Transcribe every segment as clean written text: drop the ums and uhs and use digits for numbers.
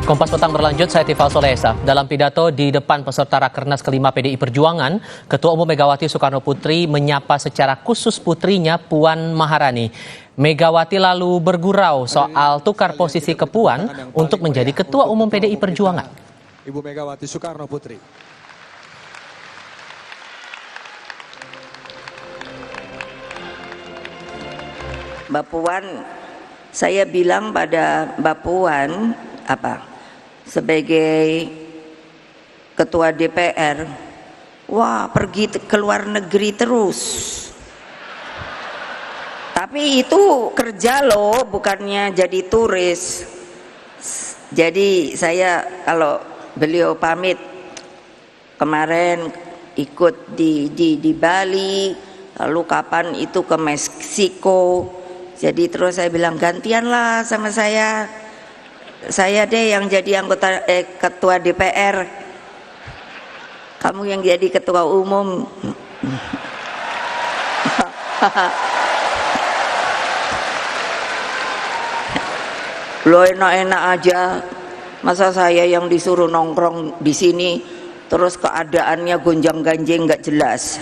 Kompas Petang berlanjut, saya Tifal Solesa. Dalam pidato di depan peserta Rakernas kelima PDI Perjuangan, Ketua Umum Megawati Soekarno Putri menyapa secara khusus putrinya Puan Maharani. Megawati lalu bergurau soal tukar posisi ke Puan untuk menjadi Ketua Umum PDI Perjuangan. Ibu Megawati Soekarno Putri. Mbak Puan, saya bilang pada Mbak Puan sebagai ketua DPR, wah pergi ke luar negeri terus. Tapi itu kerja loh, bukannya jadi turis. Jadi saya kalau beliau pamit kemarin ikut di Bali, lalu kapan itu ke Meksiko. Jadi terus saya bilang gantianlah sama saya deh yang jadi anggota ketua DPR, kamu yang jadi ketua umum. Lo enak-enak aja, masa saya yang disuruh nongkrong di sini terus keadaannya gonjang-ganjing nggak jelas.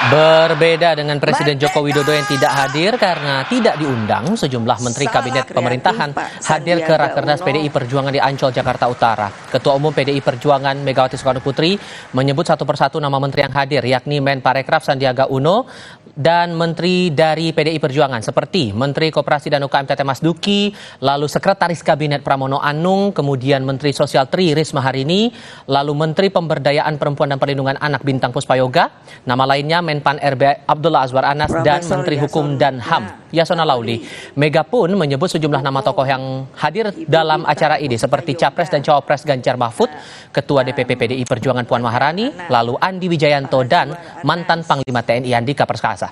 Berbeda dengan Presiden Joko Widodo yang tidak hadir karena tidak diundang, sejumlah Menteri Kabinet Pemerintahan hadir ke Rakernas PDI Perjuangan di Ancol, Jakarta Utara. Ketua Umum PDI Perjuangan Megawati Soekarno Putri menyebut satu persatu nama menteri yang hadir, yakni Menparekraf Sandiaga Uno dan menteri dari PDI Perjuangan seperti Menteri Koperasi dan UKM Teten Mas Duki, lalu Sekretaris Kabinet Pramono Anung, kemudian Menteri Sosial Tri Risma Harini, lalu Menteri Pemberdayaan Perempuan dan Perlindungan Anak Bintang Puspayoga, nama lainnya Menpan RB Abdullah Azwar Anas dan Menteri Hukum dan HAM Yasona Lauli. Mega pun menyebut sejumlah nama tokoh yang hadir dalam acara ini seperti Capres dan Cawapres Ganjar Mahfud, Ketua DPP PDI Perjuangan Puan Maharani, lalu Andi Wijayanto dan mantan Panglima TNI Andika Perkasa.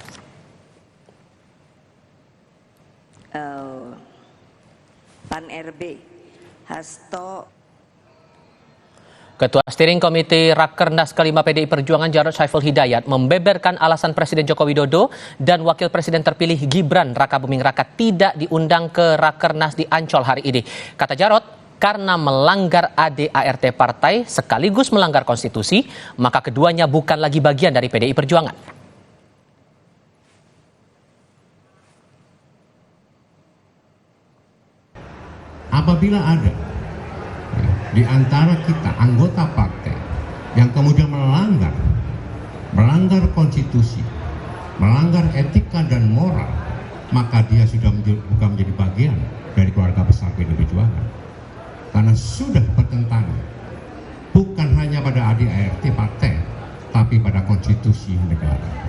Pan RB Hasto. Ketua Steering Komite Rakernas kelima PDI Perjuangan Jarod Saiful Hidayat membeberkan alasan Presiden Joko Widodo dan Wakil Presiden terpilih Gibran Rakabuming Raka tidak diundang ke Rakernas di Ancol hari ini. Kata Jarod, karena melanggar ADART partai sekaligus melanggar konstitusi, maka keduanya bukan lagi bagian dari PDI Perjuangan. Apabila ada di antara kita anggota partai yang kemudian melanggar konstitusi, melanggar etika dan moral, maka dia sudah bukan menjadi bagian dari keluarga besar PDI Perjuangan, karena sudah bertentangan bukan hanya pada ADART partai, tapi pada konstitusi negara.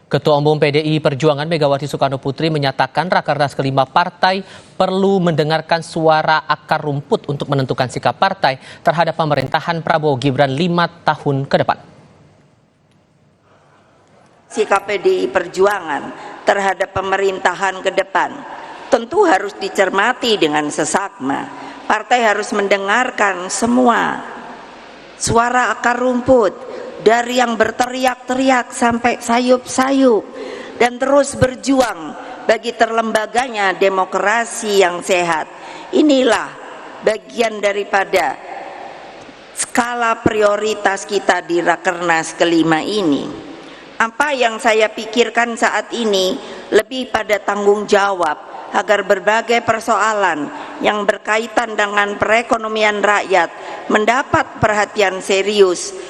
Ketua Umum PDI Perjuangan Megawati Soekarno Putri menyatakan Rakernas kelima partai perlu mendengarkan suara akar rumput untuk menentukan sikap partai terhadap pemerintahan Prabowo Gibran 5 tahun ke depan. Sikap PDI Perjuangan terhadap pemerintahan ke depan tentu harus dicermati dengan seksama. Partai harus mendengarkan semua suara akar rumput, dari yang berteriak-teriak sampai sayup-sayup, dan terus berjuang bagi terlembaganya demokrasi yang sehat. Inilah bagian daripada skala prioritas kita di Rakernas kelima ini. Apa yang saya pikirkan saat ini lebih pada tanggung jawab agar berbagai persoalan yang berkaitan dengan perekonomian rakyat mendapat perhatian serius.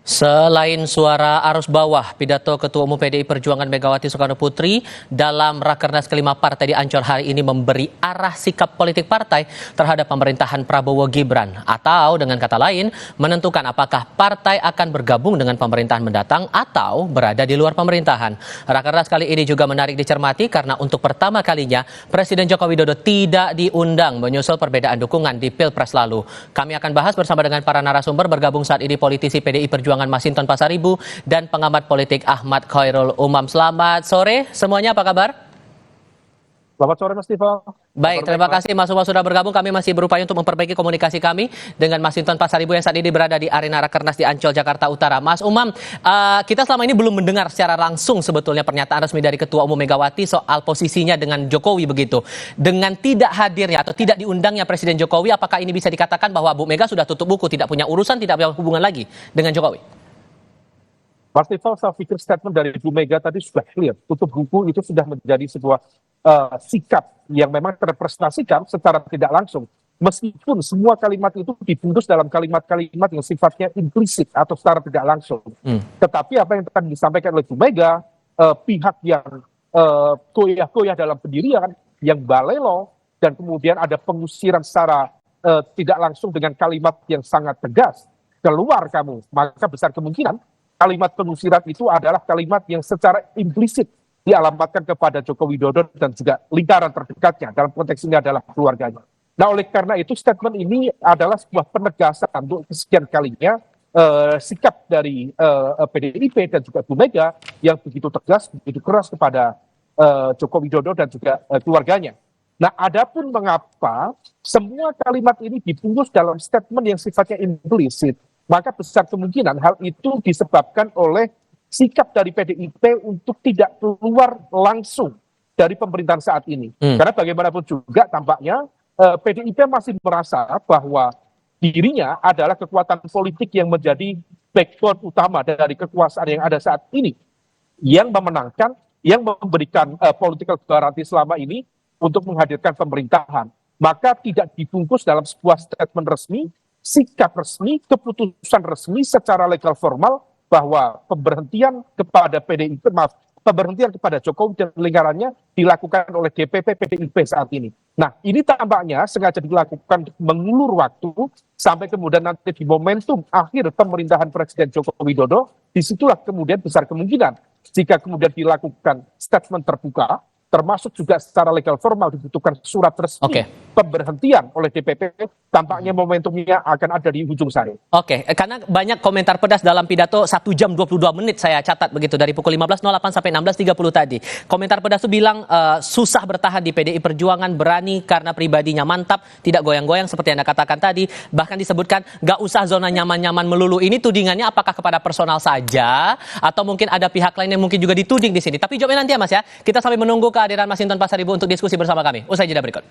Selain suara arus bawah, pidato Ketua Umum PDI Perjuangan Megawati Soekarno Putri dalam Rakernas kelima partai di Ancol hari ini memberi arah sikap politik partai terhadap pemerintahan Prabowo Gibran, atau dengan kata lain menentukan apakah partai akan bergabung dengan pemerintahan mendatang atau berada di luar pemerintahan. Rakernas kali ini juga menarik dicermati karena untuk pertama kalinya Presiden Joko Widodo tidak diundang menyusul perbedaan dukungan di Pilpres lalu. Kami akan bahas bersama dengan para narasumber. Bergabung saat ini politisi PDI Perjuangan Masinton Pasaribu dan pengamat politik Ahmad Khairul Umam. Selamat sore semuanya, apa kabar? Selamat sore Mas Tivo. Baik, terima kasih Mas Umam sudah bergabung. Kami masih berupaya untuk memperbaiki komunikasi kami dengan Mas Hinton Pasaribu yang saat ini berada di arena Rakernas di Ancol, Jakarta Utara. Mas Umam, kita selama ini belum mendengar secara langsung sebetulnya pernyataan resmi dari Ketua Umum Megawati soal posisinya dengan Jokowi begitu. Dengan tidak hadirnya atau tidak diundangnya Presiden Jokowi, apakah ini bisa dikatakan bahwa Bu Mega sudah tutup buku, tidak punya urusan, tidak punya hubungan lagi dengan Jokowi? Mas Tivo, saya pikir statement dari Bu Mega tadi sudah clear. Tutup buku itu sudah menjadi sebuah sikap yang memang terrepresentasikan secara tidak langsung. Meskipun semua kalimat itu dibungkus dalam kalimat-kalimat yang sifatnya implisit atau secara tidak langsung. Tetapi apa yang tadi disampaikan oleh Bu Mega, pihak yang goyah-goyah dalam pendirian, yang balelo, dan kemudian ada pengusiran secara tidak langsung dengan kalimat yang sangat tegas, keluar kamu, maka besar kemungkinan kalimat pengusiran itu adalah kalimat yang secara implisit dialamatkan kepada Joko Widodo dan juga lingkaran terdekatnya, dalam konteks ini adalah keluarganya. Nah, oleh karena itu statement ini adalah sebuah penegasan untuk kesekian kalinya sikap dari PDIP dan juga Bu Mega yang begitu tegas, begitu keras kepada Joko Widodo dan juga keluarganya. Nah, adapun mengapa semua kalimat ini dibungkus dalam statement yang sifatnya implisit, maka besar kemungkinan hal itu disebabkan oleh sikap dari PDIP untuk tidak keluar langsung dari pemerintahan saat ini. Karena bagaimanapun juga tampaknya PDIP masih merasa bahwa dirinya adalah kekuatan politik yang menjadi backbone utama dari kekuasaan yang ada saat ini, yang memenangkan, yang memberikan political guarantee selama ini untuk menghadirkan pemerintahan. Maka tidak dibungkus dalam sebuah statement resmi, sikap resmi, keputusan resmi secara legal formal bahwa pemberhentian kepada pemberhentian kepada Jokowi dan lingkarannya dilakukan oleh DPP PDIP saat ini. Nah, ini tampaknya sengaja dilakukan mengulur waktu sampai kemudian nanti di momentum akhir pemerintahan Presiden Joko Widodo, disitulah kemudian besar kemungkinan jika kemudian dilakukan statement terbuka, termasuk juga secara legal formal dibutuhkan surat resmi pemberhentian oleh DPP, tampaknya momentumnya akan ada di ujung sari. Karena banyak komentar pedas dalam pidato 1 jam 22 menit saya catat begitu dari pukul 15.08 sampai 16.30 tadi. Komentar pedas itu bilang susah bertahan di PDI Perjuangan, berani karena pribadinya mantap, tidak goyang-goyang seperti Anda katakan tadi. Bahkan disebutkan gak usah zona nyaman-nyaman melulu. Ini tudingannya apakah kepada personal saja atau mungkin ada pihak lain yang mungkin juga dituding di sini. Tapi jawabnya nanti ya Mas ya. Kita sampai menunggu kehadiran Mas Hinton Pasaribu untuk diskusi bersama kami. Usai jeda berikut.